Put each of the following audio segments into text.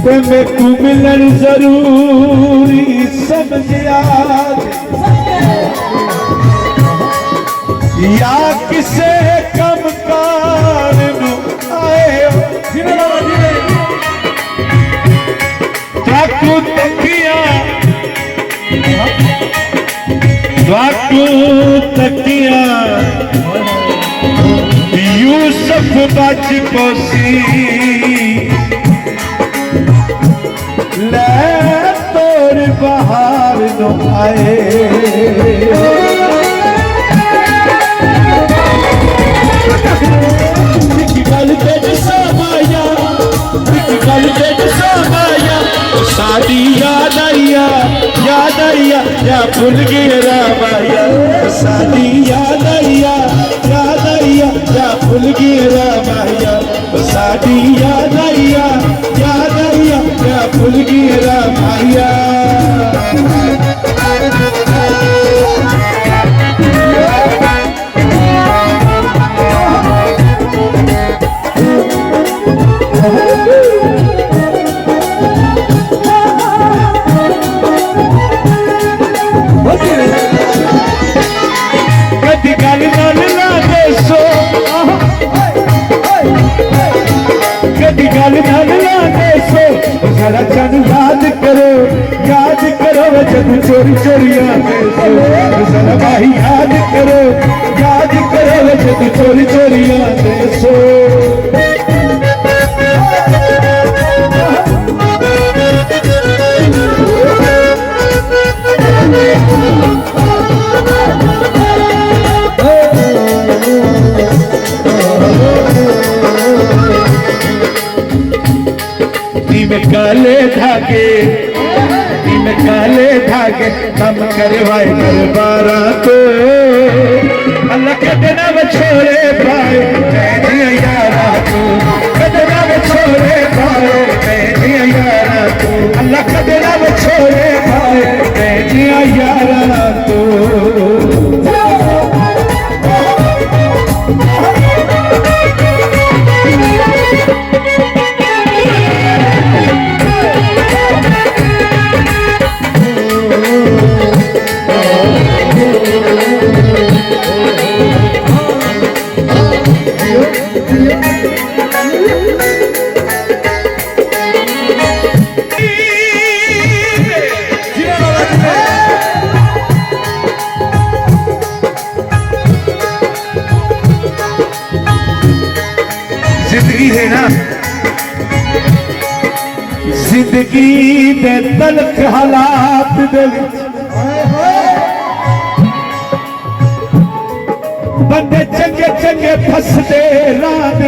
ते में तू मिलन जरूरी समझिया या किसे कम कार आए तू तकिया यूसुफ बच पोसी ले तोर बहार नो आए साड़ी याद आइया या भूल गए रामाया साड़ी याद आइया या भूल गए रामाया साड़ी याद आइया या भूल गए रामाया याद करो जब चोरी चोरी आते सो भाई याद करो जब चोरी चोरी आते सो काले धागे हम करवाए दरबारा तो अल्लाह कदना छोड़े पाए मैं यारा तो कदना छोड़े पाए मैं यारा तो अल्लाह कदना छोड़े पाए मैं यारा तो जिंदगी है ना जिंदगी दे तलख हालात दे बंदे चंगे चंगे फसदे रात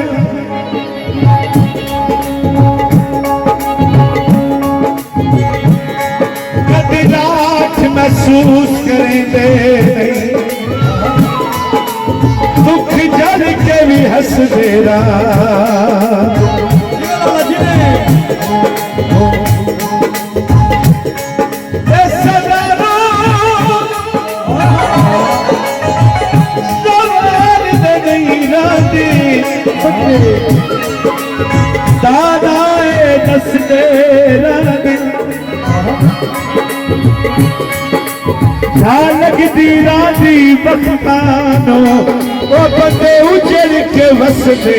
कदी रात महसूस करेंदे दुख जड़ के भी हसदे रात दादाए दसदे लगती राजी बख्तानो वो बंदे उजड़ के वसदे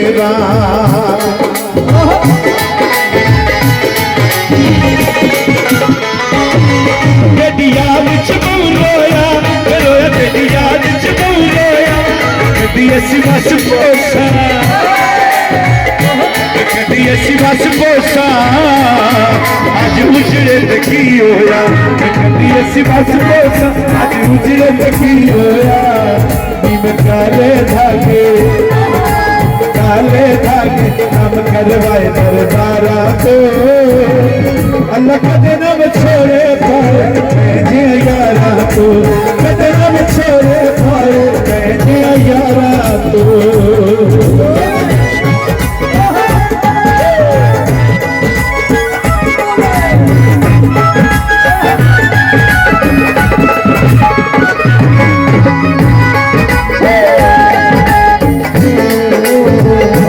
बेटिया विच रोया रोया बेटिया विच रोया कदी असी बस पोसा कदी असी बस पोसा आज उजड़े तकी होया कदी असी बस पोसा आज उजड़े तकी होया नीम काले धागे काम करवाए दरबारा तो अल्लाह कदे न छोड़े पाए यारा तो कदे न छोड़े पाए यारा तो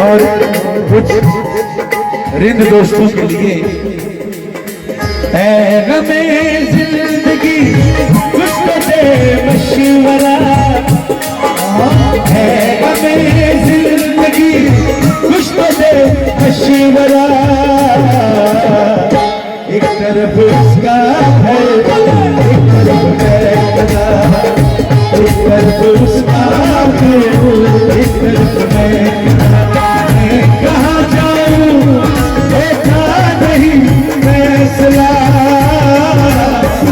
और कुछ रिंद दोस्तों के लिए है गमे जिंदगी कुछ तो दे मशवरा, है गमे जिंदगी कुछ तो दे मशवरा। एक तरफ उसका है एक तरफ मेरा, एक तरफ उसका है एक तरफ मेरा। मैं कहाँ जाऊँ होता नहीं फैसला,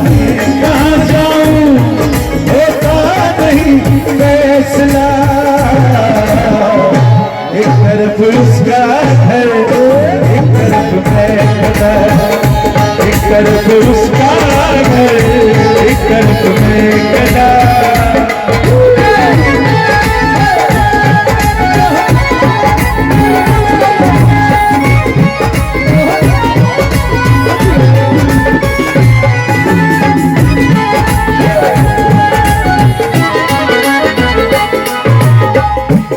मैं कहाँ जाऊँ होता नहीं फैसला। एक तरफ उसका है एक तरफ मेरा, एक तरफ उसका है एक तरफ मेरा।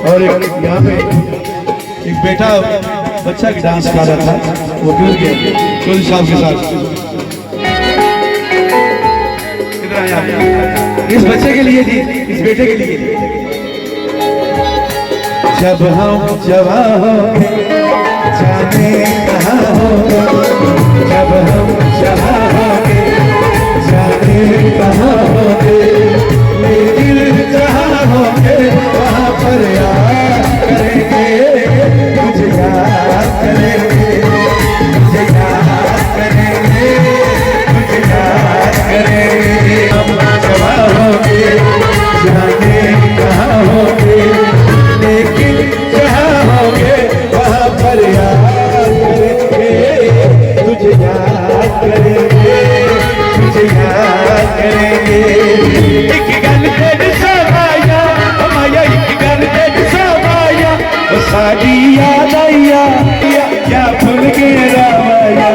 और यहाँ पे एक बेटा बच्चा की डांस कर रहा था, वो गिर गया चौधरी साहब के साथ। इस बच्चे के लिए जी, इस बेटे के लिए। जब हम जवान होंगे जाने कहाँ होंगे, जब हम जवान होंगे जाने कहाँ होंगे, लेकिन जहाँ होंगे वहाँ पर याद करेंगे, मुझे याद करेंगे, मुझे याद करेंगे, मुझे याद करेंगे। हम जवान होंगे जाने कहाँ होंगे, लेकिन जहाँ होंगे वहाँ पर याद करेंगे, तुझे याद करेंगे, तुझे याद करेंगे। एक गल तेरे समाया माया, एक गल तेरे समाया, वो साड़ी याद आया क्या भूल गए रामाया,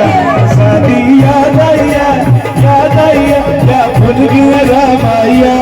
साड़ी याद आया क्या भूल गए रामाया।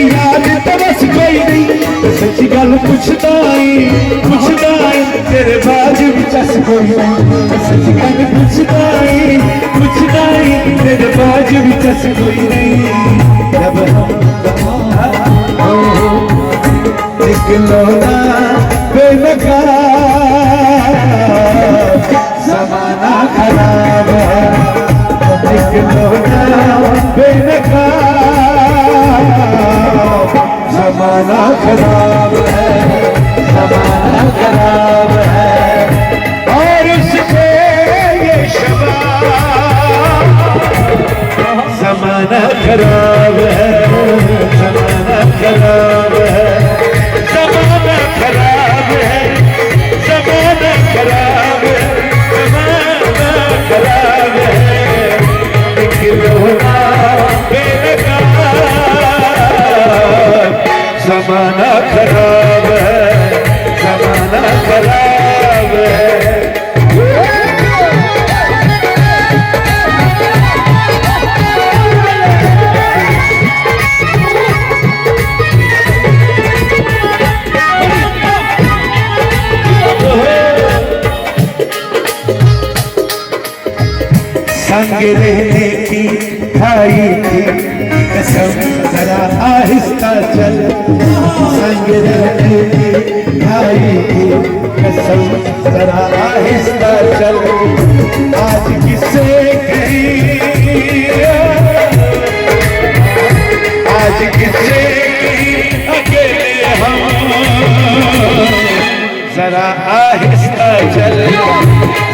याद तो बस कोई नहीं, सच्ची गल पुछदा है तेरे बाज भी चस कोई नहीं, सच्ची गल पुछदा है तेरे बाज भी चस कोई नहीं। जब हम निकलोना बेनकाब ज़माना खराब है, निकलोना बेनकाब ज़माना खराब है, ज़माना खराब है। और उससे ये शबाब ज़माना खराब है, ज़माना खराब है, ज़माना खराब है, ज़माना खराब है, ज़माना खराब है। निकलोना बेनकाब ज़माना खराब है, ज़माना खराब है। संग रहने की खाई थी कसम जरा आहिस्ता चल, संग रहने की खाई थी कसम जरा आहिस्ता चल। आज किसे कही, आज किसे कही अकेले हम, जरा आहिस्ता चल,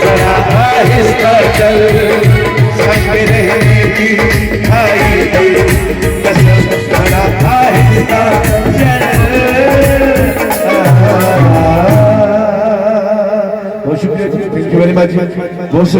जरा आहिस्ता चल। संग रहने की खाई थी कसम जरा आहिस्ता चल। बहुत शुक्रिया, थैंक यू वेरी मच। बहुत से